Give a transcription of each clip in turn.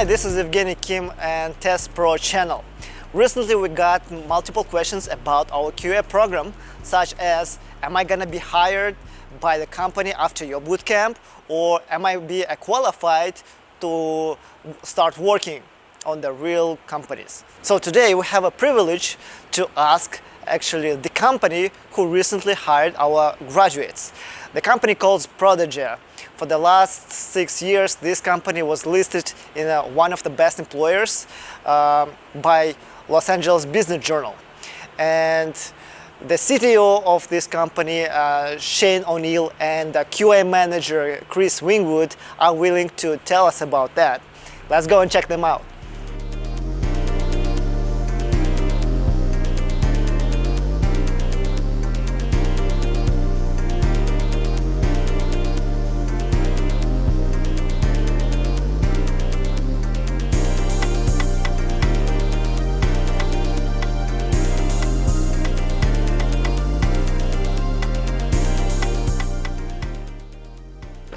Hi, this is Evgeny Kim and Test Pro channel. Recently we got multiple questions about our QA program, such as, am I gonna be hired by the company after your bootcamp, or am I be qualified to start working on the real companies? So today we have a privilege to ask actually the company who recently hired our graduates. The company called Prodege. For the last 6 years, this company was listed in one of the best employers by Los Angeles Business Journal. And the CTO of this company, Shane O'Neill, and the QA manager, Chris Wingwood, are willing to tell us about that. Let's go and check them out.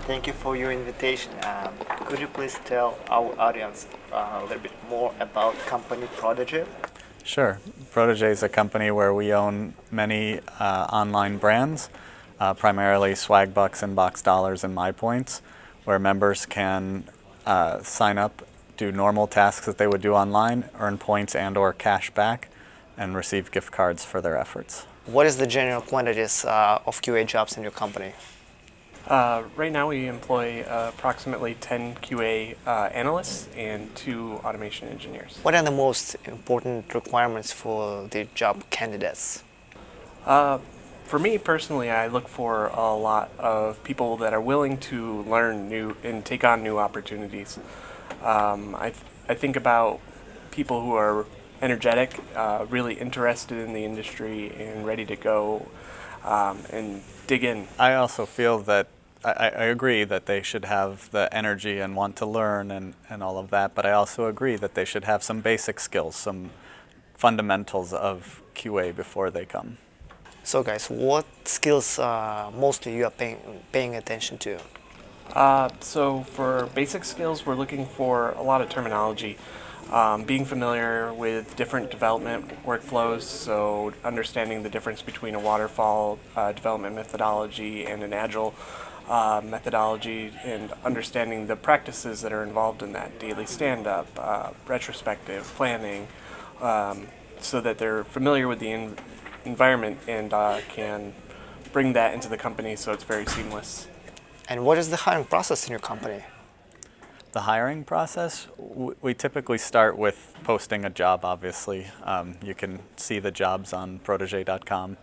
Thank you for your invitation. Could you please tell our audience a little bit more about company Prodege? Sure. Prodege is a company where we own many online brands, primarily Swagbucks and Box Dollars and MyPoints, where members can sign up, do normal tasks that they would do online, earn points and or cash back, and receive gift cards for their efforts. What is the general quantities of QA jobs in your company? Right now we employ approximately 10 QA analysts and 2 automation engineers. What are the most important requirements for the job candidates? For me personally, I look for a lot of people that are willing to learn new and take on new opportunities. I think about people who are energetic, really interested in the industry and ready to go and dig in. I also feel that I agree that they should have the energy and want to learn and all of that, but I also agree that they should have some basic skills, some fundamentals of QA before they come. So guys, what skills mostly you are paying attention to? So for basic skills, we're looking for a lot of terminology. Being familiar with different development workflows, so understanding the difference between a waterfall development methodology and an agile methodology, and understanding the practices that are involved in that, daily stand-up, retrospective, planning, so that they're familiar with the environment and can bring that into the company so it's very seamless. And what is the hiring process in your company? The hiring process, we typically start with posting a job, obviously. You can see the jobs on Prodege.com.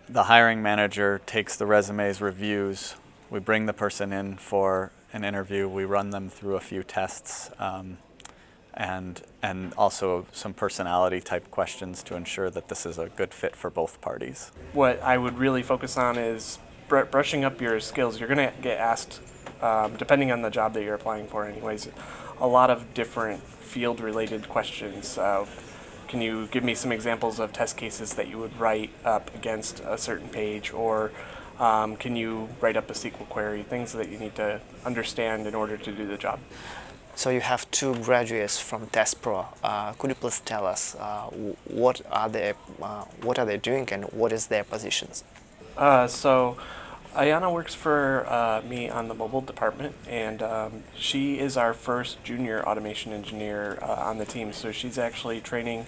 The hiring manager takes the resumes, reviews. We bring the person in for an interview. We run them through a few tests and also some personality type questions to ensure that this is a good fit for both parties. What I would really focus on is brushing up your skills. You're going to get asked, depending on the job that you're applying for anyways, a lot of different field-related questions. Can you give me some examples of test cases that you would write up against a certain page, or can you write up a SQL query, things that you need to understand in order to do the job. So you have 2 graduates from Test Pro. Could you please tell us what are they doing and what is their positions? So Ayana works for me on the mobile department, and she is our first junior automation engineer on the team. So she's actually training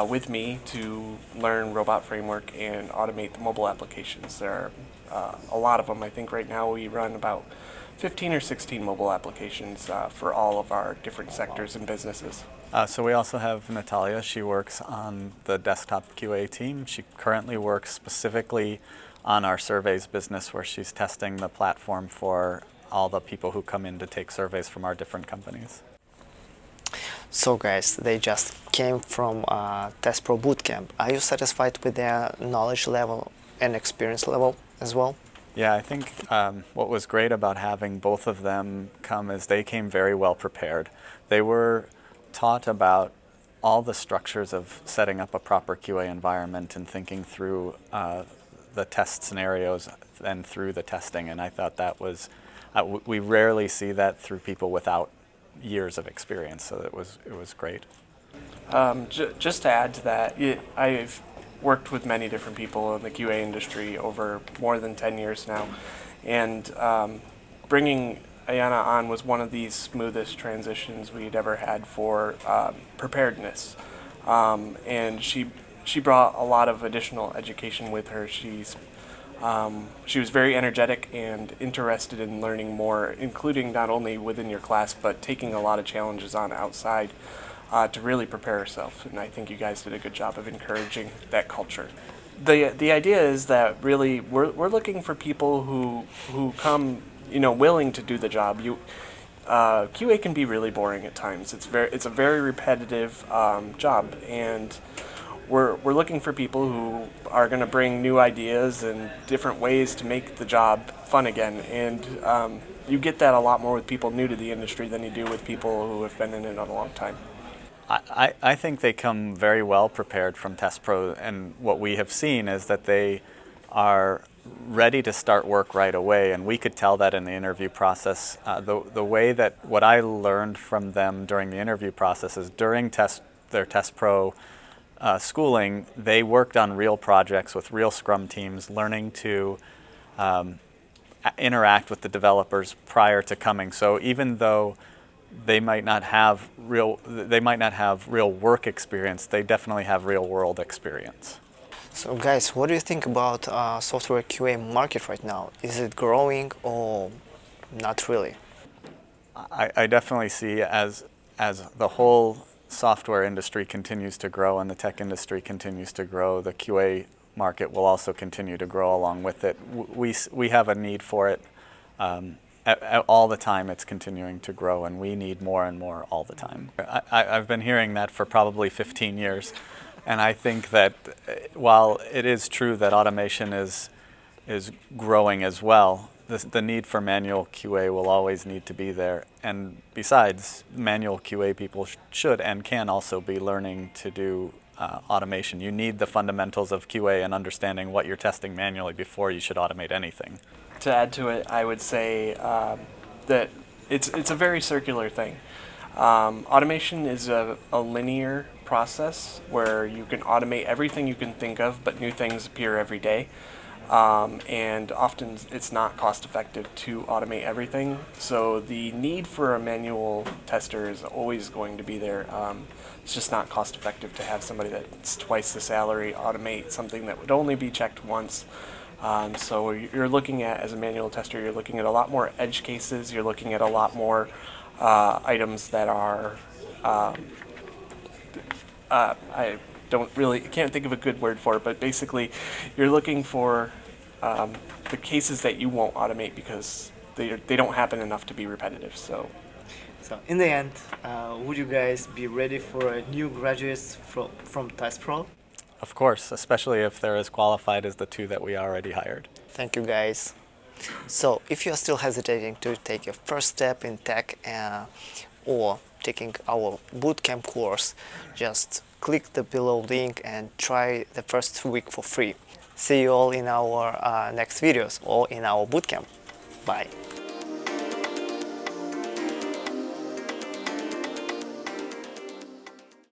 with me to learn robot framework and automate the mobile applications. There are a lot of them. I think right now we run about 15 or 16 mobile applications for all of our different sectors and businesses. So we also have Natalia. She works on the desktop QA team. She currently works specifically on our surveys business, where she's testing the platform for all the people who come in to take surveys from our different companies. So guys, they just came from Test Pro Bootcamp. Are you satisfied with their knowledge level and experience level as well? Yeah, I think what was great about having both of them come is they came very well prepared. They were taught about all the structures of setting up a proper QA environment and thinking through the test scenarios and through the testing, and I thought that was We rarely see that through people without years of experience, so it was great. Just to add to that, I've worked with many different people in the QA industry over more than 10 years now, and bringing Ayana on was one of the smoothest transitions we'd ever had for preparedness, and she brought a lot of additional education with her. She was very energetic and interested in learning more, including not only within your class, but taking a lot of challenges on outside to really prepare herself. And I think you guys did a good job of encouraging that culture. The idea is that really we're looking for people who come, willing to do the job. QA can be really boring at times. It's a very repetitive job, and we're looking for people who are going to bring new ideas and different ways to make the job fun again. And you get that a lot more with people new to the industry than you do with people who have been in it a long time. I think they come very well prepared from Test Pro, and what we have seen is that they are ready to start work right away, and we could tell that in the interview process. The way that what I learned from them during the interview process is during their Test Pro schooling, they worked on real projects with real Scrum teams, learning to interact with the developers prior to coming. So even though they might not have real work experience, they definitely have real world experience. So guys, what do you think about software QA market right now? Is it growing or not really? I definitely see as the whole software industry continues to grow and the tech industry continues to grow, the QA market will also continue to grow along with it. We have a need for it. All the time it's continuing to grow, and we need more and more all the time. I've been hearing that for probably 15 years, and I think that while it is true that automation is growing as well, the need for manual QA will always need to be there. And besides, manual QA people should and can also be learning to do automation. You need the fundamentals of QA and understanding what you're testing manually before you should automate anything. To add to it, I would say that it's a very circular thing. Automation is a linear process where you can automate everything you can think of, but new things appear every day. And often it's not cost effective to automate everything. So the need for a manual tester is always going to be there. It's just not cost effective to have somebody that's twice the salary automate something that would only be checked once. So you're looking at, as a manual tester, you're looking at a lot more edge cases, you're looking at a lot more items that are, can't think of a good word for it, but basically you're looking for the cases that you won't automate because they don't happen enough to be repetitive. So in the end, would you guys be ready for new graduates from Test Pro? Of course, especially if they're as qualified as the two that we already hired. Thank you guys. So if you're still hesitating to take your first step in tech or taking our bootcamp course, just click the below link and try the first week for free. See you all in our next videos or in our bootcamp. Bye.